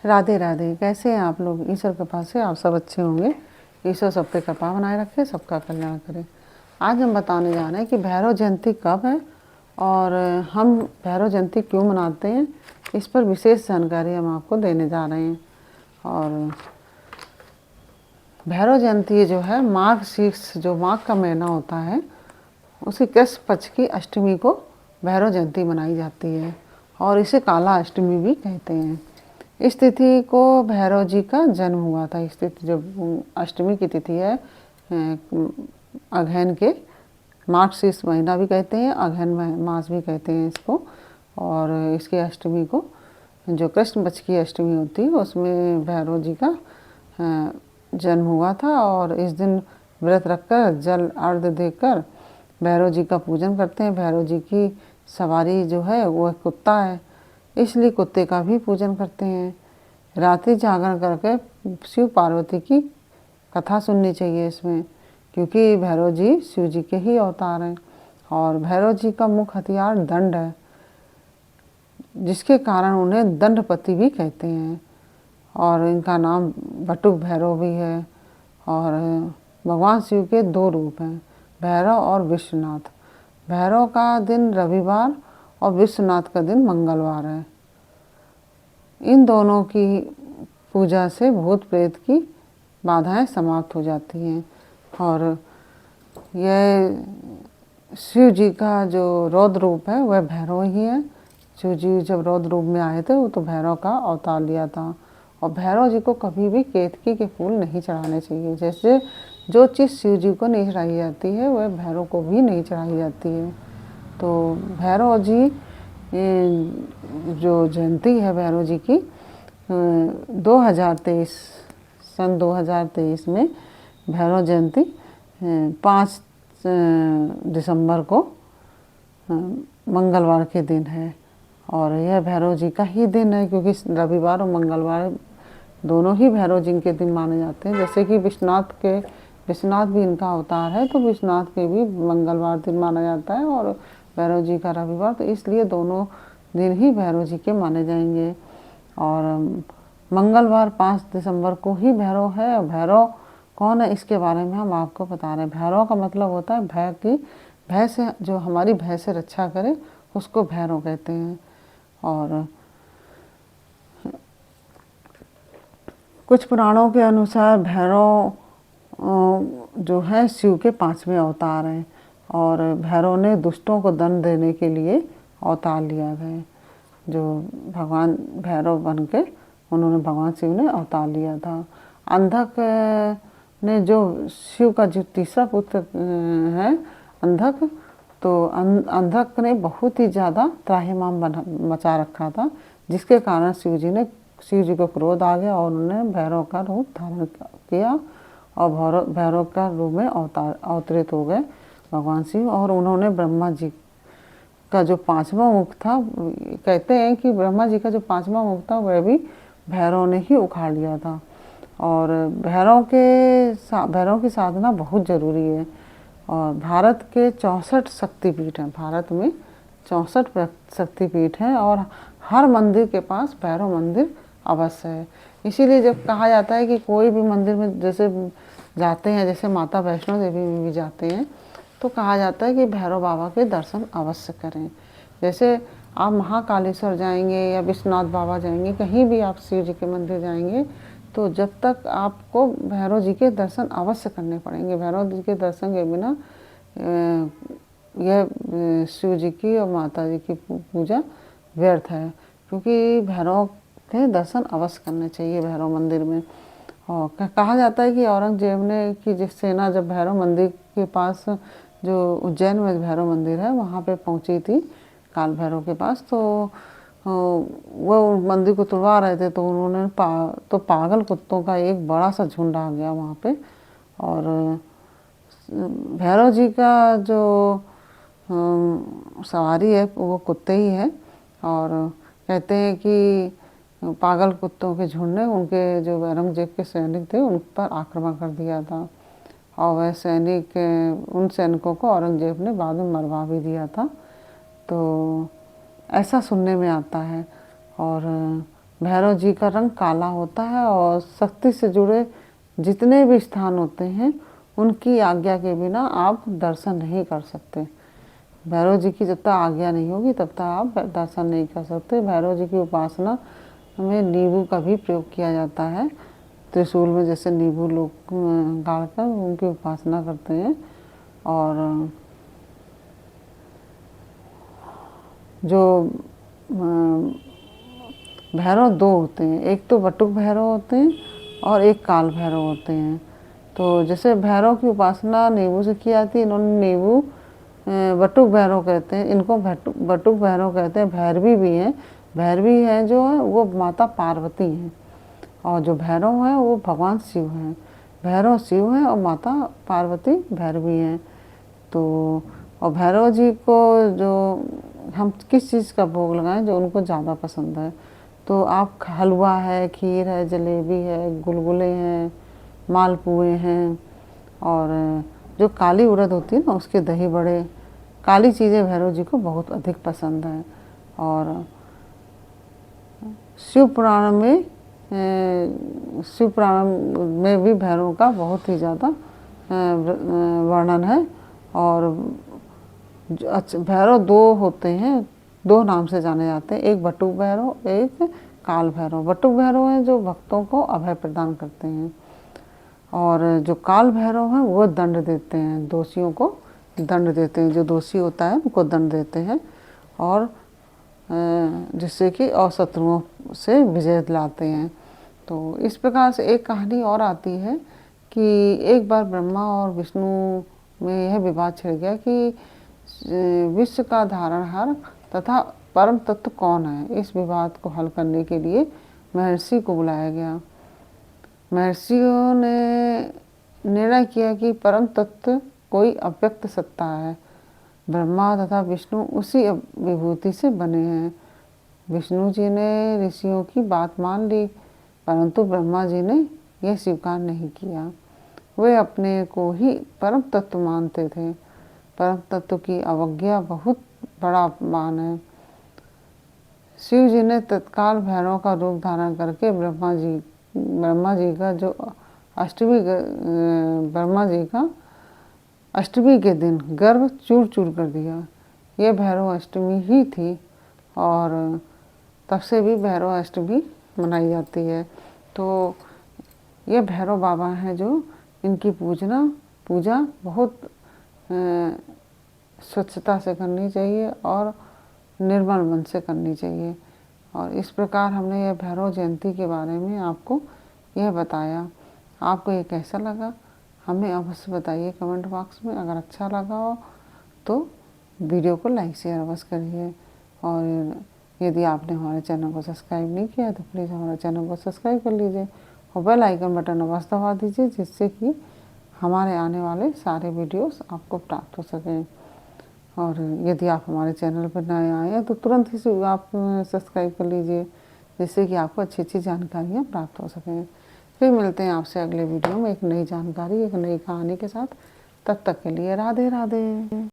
राधे राधे। कैसे हैं आप लोग? ईश्वर कृपा से आप सब अच्छे होंगे। ईश्वर सब पे कृपा बनाए रखे, सबका कल्याण करे। आज हम बताने जा रहे हैं कि भैरव जयंती कब है और हम भैरव जयंती क्यों मनाते हैं, इस पर विशेष जानकारी हम आपको देने जा रहे हैं। और भैरव जयंती जो है माघ शीर्ष, जो माघ का महीना होता है, उसी कृष्ण पक्ष की अष्टमी को भैरव जयंती मनाई जाती है और इसे काला अष्टमी भी कहते हैं। इस तिथि को भैरव जी का जन्म हुआ था। इस तिथि जो अष्टमी की तिथि है, अगहन के मार्गशीर्ष महीना भी कहते हैं, अगहन मास भी कहते हैं इसको। और इसकी अष्टमी को, जो कृष्ण पक्ष की अष्टमी होती है, उसमें भैरव जी का जन्म हुआ था। और इस दिन व्रत रखकर जल अर्घ्य देकर भैरव जी का पूजन करते हैं। भैरव जी की सवारी जो है वो कुत्ता है, इसलिए कुत्ते का भी पूजन करते हैं। रात्रि जागरण करके शिव पार्वती की कथा सुननी चाहिए इसमें, क्योंकि भैरव जी शिव जी के ही अवतार हैं। और भैरव जी का मुख्य हथियार दंड है, जिसके कारण उन्हें दंडपति भी कहते हैं। और इनका नाम बटुक भैरव भी है। और भगवान शिव के दो रूप हैं, भैरव और विश्वनाथ। भैरव का दिन रविवार और विश्वनाथ का दिन मंगलवार है। इन दोनों की पूजा से भूत प्रेत की बाधाएं समाप्त हो जाती हैं। और यह शिव जी का जो रौद्र रूप है वह भैरव ही है। शिव जी जब रौद्र रूप में आए थे वो तो भैरव का अवतार लिया था। और भैरव जी को कभी भी केतकी के फूल नहीं चढ़ाने चाहिए। जैसे जो चीज़ शिव जी को नहीं चढ़ाई जाती है वह भैरव को भी नहीं चढ़ाई जाती है। तो भैरव जी जो जयंती है भैरव जी की, 2023 सन 2023 में भैरव जयंती 5 दिसंबर को मंगलवार के दिन है। और यह भैरव जी का ही दिन है, क्योंकि रविवार और मंगलवार दोनों ही भैरव जी के दिन माने जाते हैं। जैसे कि विश्वनाथ भी इनका अवतार है, तो विश्वनाथ के भी मंगलवार दिन माना जाता है और भैरव जी का रविवार, तो इसलिए दोनों दिन ही भैरव जी के माने जाएंगे। और मंगलवार 5 दिसंबर को ही भैरव है। और भैरव कौन है इसके बारे में हम आपको बता रहे हैं। भैरव का मतलब होता है भय से, जो हमारी भय से रक्षा करे उसको भैरव कहते हैं। और कुछ पुराणों के अनुसार भैरव जो है शिव के 5वें अवतार हैं और भैरव ने दुष्टों को दंड देने के लिए अवतार लिया है। जो भगवान भैरव बन के उन्होंने, भगवान शिव ने अवतार लिया था। अंधक ने, जो शिव का जो तीसरा पुत्र है अंधक, तो अंधक ने बहुत ही ज़्यादा त्राहिमाम मचा रखा था, जिसके कारण शिव जी को क्रोध आ गया और उन्होंने भैरव का रूप धारण किया और भैरव का रूप में अवतरित हो गए भगवान शिव। और उन्होंने ब्रह्मा जी का जो 5वां मुख था, कहते हैं कि ब्रह्मा जी का जो 5वां मुख था वह भी भैरव ने ही उखाड़ लिया था। और भैरव की साधना बहुत ज़रूरी है। और भारत के 64 शक्तिपीठ हैं। भारत में 64 शक्तिपीठ हैं और हर मंदिर के पास भैरव मंदिर अवश्य है। इसीलिए जब कहा जाता है कि कोई भी मंदिर में जैसे जाते हैं, जैसे माता वैष्णो देवी में भी जाते हैं, तो कहा जाता है कि भैरव बाबा के दर्शन अवश्य करें। जैसे आप महाकालेश्वर जाएंगे या विश्वनाथ बाबा जाएंगे, कहीं भी आप शिव जी के मंदिर जाएंगे, तो जब तक आपको भैरव जी के दर्शन अवश्य करने पड़ेंगे। भैरव जी के दर्शन के बिना यह शिव जी की और माता जी की पूजा व्यर्थ है, क्योंकि भैरव के दर्शन अवश्य करने चाहिए भैरव मंदिर में। और कहा जाता है कि औरंगजेब ने की जिस सेना जब भैरव मंदिर के पास, जो उज्जैन में भैरव मंदिर है, वहाँ पे पहुँची थी काल भैरव के पास, तो वो मंदिर को तुड़वा रहे थे, तो उन्होंने तो पागल कुत्तों का एक बड़ा सा झुंड आ गया वहाँ पे। और भैरव जी का जो सवारी है वो कुत्ते ही है। और कहते हैं कि पागल कुत्तों के झुंड ने उनके जो औरंगजेब के सैनिक थे उन पर आक्रमण कर दिया था। और वह उन सैनिकों को औरंगजेब ने बाद में मरवा भी दिया था। तो ऐसा सुनने में आता है। और भैरव जी का रंग काला होता है और शक्ति से जुड़े जितने भी स्थान होते हैं उनकी आज्ञा के बिना आप दर्शन नहीं कर सकते। भैरव जी की जब तक आज्ञा नहीं होगी तब तक आप दर्शन नहीं कर सकते। भैरव जी की उपासना में नींबू का भी प्रयोग किया जाता है। त्रिशूल में जैसे नींबू लोग गाड़कर उनकी उपासना करते हैं। और जो भैरव दो होते हैं, एक तो बटुक भैरव होते हैं और एक काल भैरव होते हैं। तो जैसे भैरव की उपासना नींबू से की जाती है, इन्होंने नींबू बटुक भैरव कहते हैं, इनको बटुक भैरव कहते हैं। भैरवी भी हैं, भैरवी हैं जो है वो माता पार्वती हैं और जो भैरव हैं वो भगवान शिव हैं। भैरव शिव हैं और माता पार्वती भैरवी हैं। तो और भैरव जी को जो हम किस चीज़ का भोग लगाएं जो उनको ज़्यादा पसंद है, तो आप हलवा है, खीर है, जलेबी है, गुलगुले हैं, मालपुए हैं, और जो काली उड़द होती है ना उसके दही बड़े, काली चीज़ें भैरव जी को बहुत अधिक पसंद है। और शिव पुराण में भी भैरव का बहुत ही ज़्यादा वर्णन है। और भैरव दो होते हैं, दो नाम से जाने जाते हैं, एक बटुक भैरव, एक काल भैरव। बटुक भैरव हैं जो भक्तों को अभय प्रदान करते हैं और जो काल भैरव हैं वो दंड देते हैं, दोषियों को दंड देते हैं, जो दोषी होता है उनको दंड देते हैं और जिससे कि और शत्रुओं से विजय दिलाते हैं। तो इस प्रकार से एक कहानी और आती है कि एक बार ब्रह्मा और विष्णु में यह विवाद छिड़ गया कि विश्व का धारणहार तथा परम तत्व कौन है। इस विवाद को हल करने के लिए महर्षि को बुलाया गया। महर्षियों ने निर्णय किया कि परम तत्व कोई अव्यक्त सत्ता है। ब्रह्मा तथा विष्णु उसी विभूति से बने हैं। विष्णु जी ने ऋषियों की बात मान ली, परंतु ब्रह्मा जी ने यह स्वीकार नहीं किया। वे अपने को ही परम तत्व मानते थे। परम तत्व की अवज्ञा बहुत बड़ा अपमान है। शिव जी ने तत्काल भैरव का रूप धारण करके ब्रह्मा जी का जो ब्रह्मा जी का अष्टमी के दिन गर्भ चूर चूर कर दिया। यह भैरव अष्टमी ही थी और तब से भी भैरव अष्टमी मनाई जाती है। तो ये भैरव बाबा हैं जो इनकी पूजा बहुत स्वच्छता से करनी चाहिए और निर्मल मन से करनी चाहिए। और इस प्रकार हमने यह भैरव जयंती के बारे में आपको यह बताया। आपको ये कैसा लगा हमें अवश्य बताइए कमेंट बॉक्स में। अगर अच्छा लगा हो तो वीडियो को लाइक शेयर अवश्य करिए और यदि आपने हमारे चैनल को सब्सक्राइब नहीं किया तो प्लीज़ हमारे चैनल को सब्सक्राइब कर लीजिए और बेल आइकन बटन अवश्य दबा दीजिए, जिससे कि हमारे आने वाले सारे वीडियोस आपको प्राप्त हो सकें। और यदि आप हमारे चैनल पर नए आए हैं तो तुरंत ही आप सब्सक्राइब कर लीजिए, जिससे कि आपको अच्छी अच्छी जानकारियाँ प्राप्त हो सकें। फिर मिलते हैं आपसे अगले वीडियो में एक नई जानकारी, एक नई कहानी के साथ। तब तक के लिए राधे राधे।